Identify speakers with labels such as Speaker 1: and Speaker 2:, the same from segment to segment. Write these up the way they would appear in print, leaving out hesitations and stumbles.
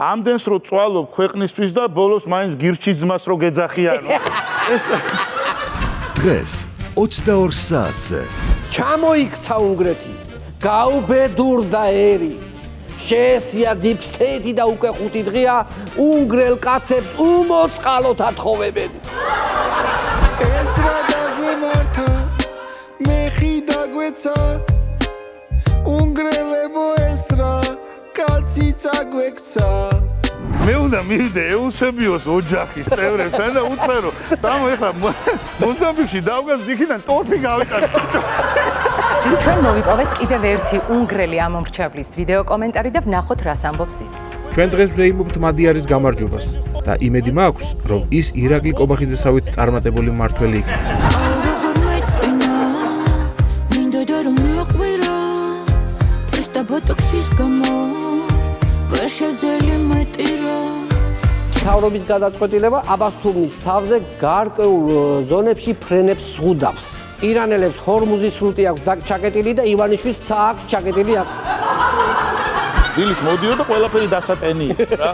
Speaker 1: ამდენს რო წვალობ ქვეყნისთვის და ბოლოს მაინც გირჩი ძმას რო გეძახიანო. ეს
Speaker 2: დღეს 22 საათზე
Speaker 3: ჩამოიქცა უნგრეთი, გაუბედურდა ერი. შეესია დიპსტეიტი და უკვე 5 დღეა უნგრელ კაცებს უმოწყალოდ ათხოვებენ.
Speaker 4: ეს რა დაგვემართა, მეხი დაგვეცა, უნგრელებო ეს რა, კაცი წაგვექცა.
Speaker 1: მე უნდა მივიდე ეუსებიოს ოჯახის წევრებთან და უწერო, დამო ეხლა მოზამბიკში დავგას იქიდან ტორფი გავიტანე.
Speaker 5: ჩვენ მოვიპოვეთ კიდევ ერთი უნგრელი ამომრჩევლის ვიდეო კომენტარი და ვნახოთ რას ამბობს ის.
Speaker 6: ჩვენ დღეს ვზეიმობთ მადიარის გამარჯვებას და იმედი მაქვს, რომ ის ირაკლი კობახიძესავით წარმატებული მმართველი იქნება.
Speaker 3: მთავრობის გადაწყვეტილება აბასთუმნის თავზე გარკვეულ ზონებში ფრენებს ზღუდავს. ირანელებს ჰორმუზის სრუტი აქვს ჩაკეტილი და ივანიშვილს ცა აქვს ჩაკეტილი აქვს.
Speaker 1: დილით მოდიო და ყველაფერი დასატენია რა.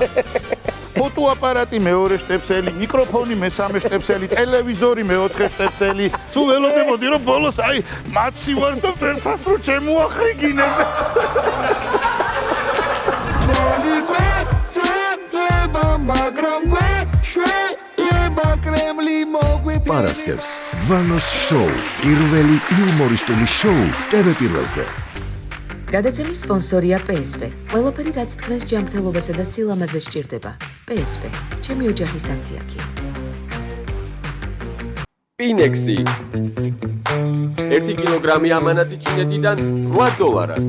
Speaker 1: ფოტოაპარატი მეორე შტეფსელი, მიკროფონი მესამე შტეფსელი, ტელევიზორი მეოთხე შტეფსელი. თუ ველოდებოდი რომ ბოლოს აი მაცი ვარ და ფერსას რო შემოახრიგინებ.
Speaker 2: პარასკევს ვანოს შოუ, პირველი იუმორისტული შოუ TV პირველზე.
Speaker 7: გადაცემის სპონსორია PSP. ყველაფერი რაც თქვენს ჯანმრთელობასა და სილამაზეს სჭირდება. PSP. ჩემი ოჯახის აფთიაქი.
Speaker 8: Pinexi. 1 კილოგრამი ამანათი ჩინეთიდან $8.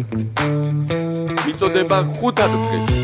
Speaker 8: მიწოდება 5 დღეში.